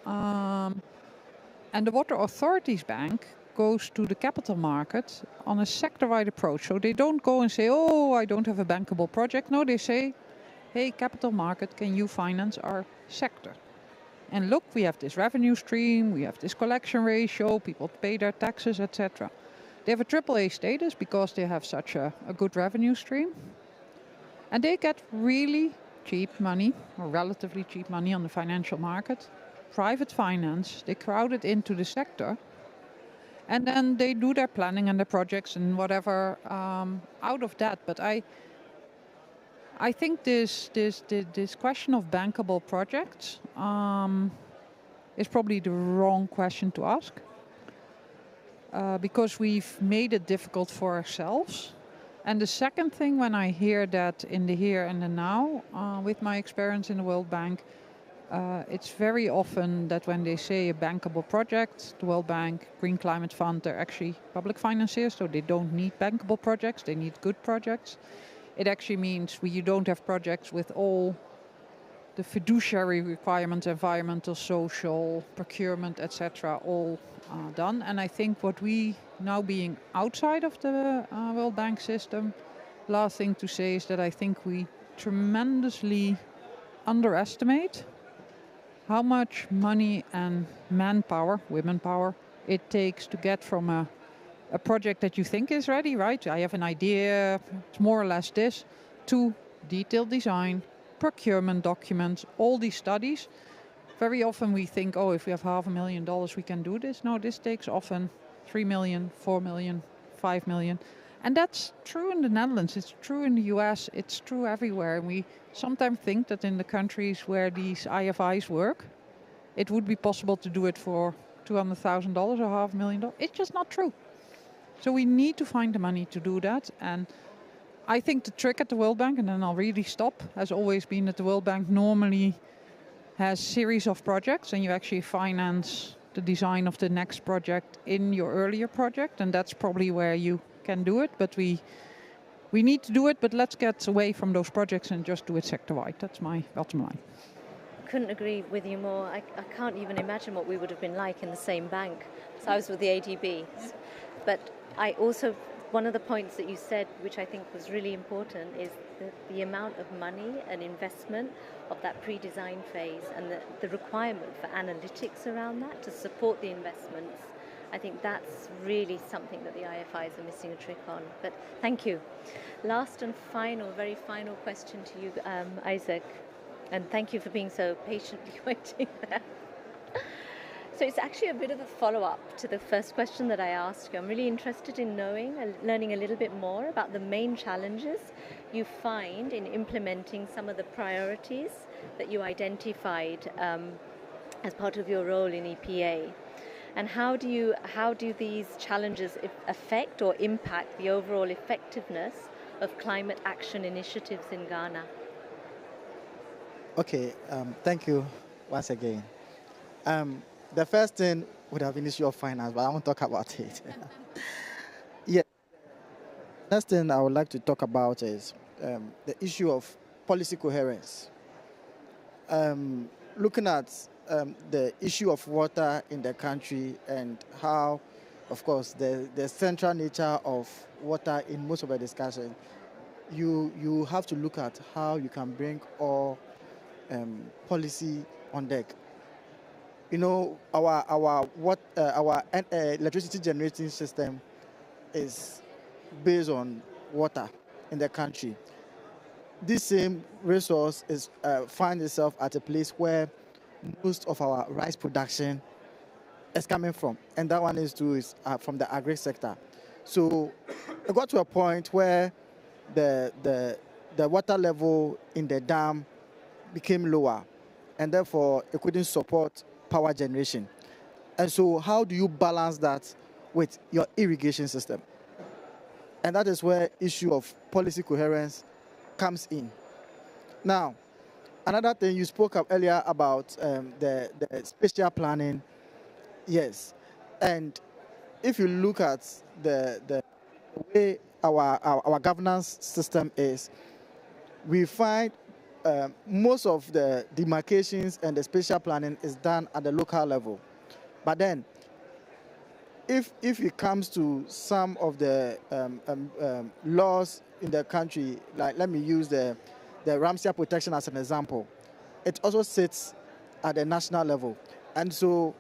[SPEAKER 4] And the Water Authorities Bank goes to the capital market on a sector-wide approach. So they don't go and say, oh, I don't have a bankable project. No, they say, hey, capital market, can you finance our sector? And look, we have this revenue stream, we have this collection ratio, people pay their taxes, etc. They have a AAA status because they have such a good revenue stream. And they get really cheap money, or relatively cheap money on the financial market. Private finance, they crowd it into the sector. And then they do their planning and their projects and whatever out of that. But I think this question of bankable projects is probably the wrong question to ask. Because we've made it difficult for ourselves. And the second thing, when I hear that in the here and the now, with my experience in the World Bank, it's very often that when they say a bankable project, the World Bank, Green Climate Fund, they're actually public financiers, so they don't need bankable projects, they need good projects. It actually means you don't have projects with all the fiduciary requirements, environmental, social, procurement, etc., all done. And I think what we, now being outside of the World Bank system, last thing to say is that I think we tremendously underestimate how much money and manpower, women power, it takes to get from a project that you think is ready, right? I have an idea, it's more or less this, to detailed design, procurement documents, all these studies. Very often we think, oh, if we have $500,000, we can do this. No, this takes often 3 million, 4 million, 5 million. And that's true in the Netherlands, it's true in the US, it's true everywhere. And we sometimes think that in the countries where these IFIs work, it would be possible to do it for $200,000 or $500,000. It's just not true. So we need to find the money to do that. And I think the trick at the World Bank, and then I'll really stop, has always been that the World Bank normally has series of projects and you actually finance the design of the next project in your earlier project. And that's probably where you can do it, but we need to do it, but let's get away from those projects and just do it sector-wide. That's my bottom line.
[SPEAKER 1] Couldn't agree with you more. I can't even imagine what we would have been like in the same bank. So I was with the ADB. But I also, one of the points that you said, which I think was really important, is the amount of money and investment of that pre-design phase and the requirement for analytics around that to support the investments. I think that's really something that the IFIs are missing a trick on. But thank you. Last and final, very final question to you, Isaac. And thank you for being so patiently waiting there. So it's actually a bit of a follow-up to the first question that I asked you. I'm really interested in learning a little bit more about the main challenges you find in implementing some of the priorities that you identified as part of your role in EPA. And how do these challenges affect or impact the overall effectiveness of climate action initiatives in Ghana?
[SPEAKER 5] Okay, thank you once again. The first thing would have been issue of finance, but I won't talk about it. Yeah. Next thing I would like to talk about is the issue of policy coherence. Looking at the issue of water in the country and how, of course, the central nature of water in most of the discussion, you have to look at how you can bring all policy on deck. You know, our electricity generating system is based on water in the country. This same resource finds itself at a place where most of our rice production is coming from, and that one is from the agri sector. So it got to a point where the water level in the dam became lower, and therefore it couldn't support power generation. And so how do you balance that with your irrigation system? And that is where issue of policy coherence comes in. Now, another thing you spoke up earlier about the spatial planning. Yes. And if you look at the way our governance system is, we find most of the demarcations and the spatial planning is done at the local level. But then, if it comes to some of the laws in the country, like let me use the Ramsar protection as an example, it also sits at the national level. And so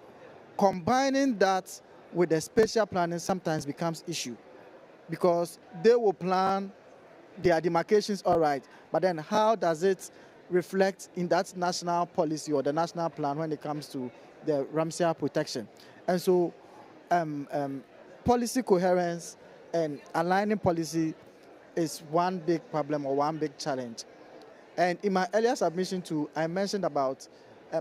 [SPEAKER 5] combining that with the spatial planning sometimes becomes issue, because they will plan their demarcations all right, but then how does it reflect in that national policy or the national plan when it comes to the Ramsar protection? And so policy coherence and aligning policy is one big problem or one big challenge. And in my earlier submission too, I mentioned about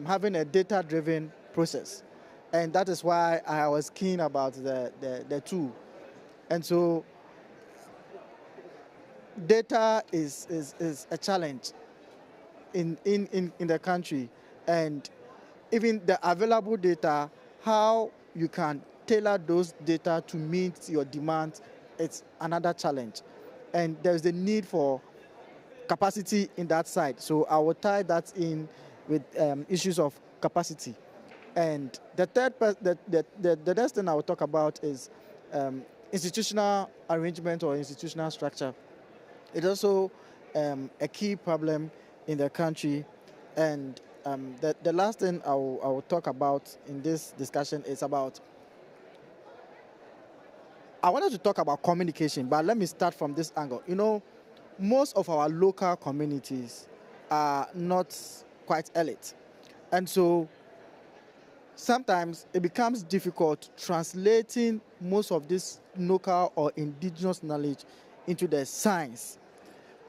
[SPEAKER 5] having a data-driven process. And that is why I was keen about the tool. And so data is a challenge in the country. And even the available data, how you can tailor those data to meet your demands, it's another challenge. And there's the need for capacity in that side. So I will tie that in with issues of capacity. And the third, the next thing I will talk about is institutional arrangement or institutional structure. It's also a key problem in the country. And the last thing I will talk about in this discussion is about, I wanted to talk about communication, but let me start from this angle. You know, most of our local communities are not quite elite. And so sometimes it becomes difficult translating most of this local or indigenous knowledge into the science.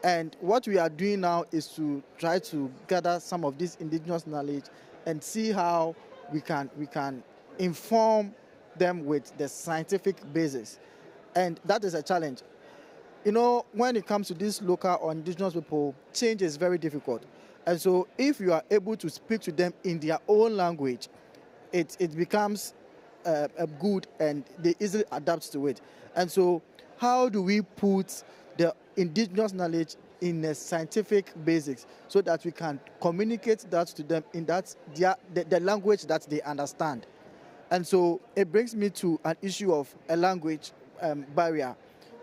[SPEAKER 5] And what we are doing now is to try to gather some of this indigenous knowledge and see how we can inform them with the scientific basis. And that is a challenge. You know, when it comes to these local or indigenous people, change is very difficult. And so if you are able to speak to them in their own language, it becomes good and they easily adapt to it. And so how do we put the indigenous knowledge in a scientific basis so that we can communicate that to them in that the language that they understand? And so it brings me to an issue of a language barrier,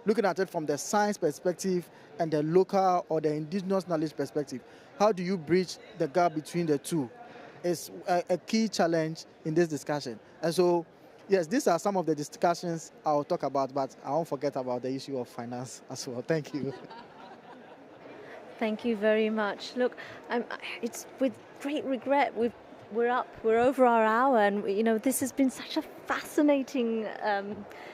[SPEAKER 5] looking at it from the science perspective and the local or the indigenous knowledge perspective. How do you bridge the gap between the two? Is a key challenge in this discussion. And so, yes, these are some of the discussions I'll talk about, but I won't forget about the issue of finance as well. Thank you.
[SPEAKER 1] Thank you very much. Look, it's with great regret we're over our hour, and you know this has been such a fascinating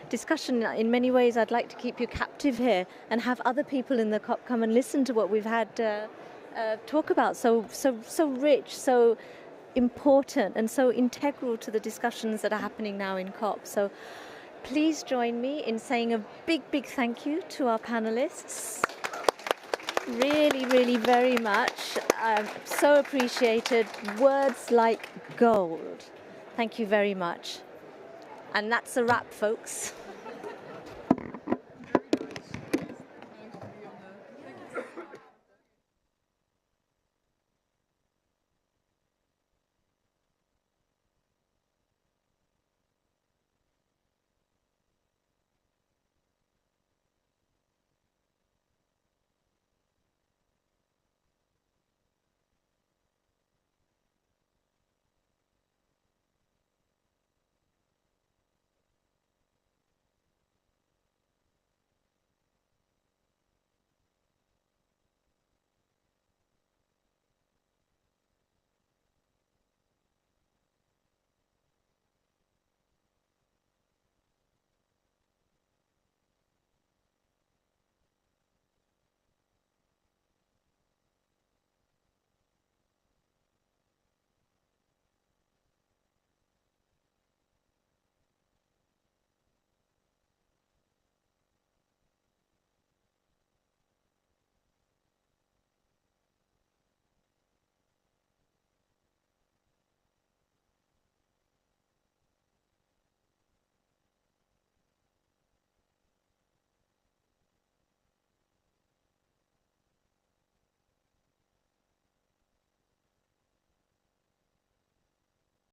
[SPEAKER 1] discussion. In many ways, I'd like to keep you captive here and have other people in the COP come and listen to what we've had talk about. So rich, so important, and so integral to the discussions that are happening now in COP. So please join me in saying a big thank you to our panelists. Really, really very much. So appreciated. Words like gold. Thank you very much. And that's a wrap, folks.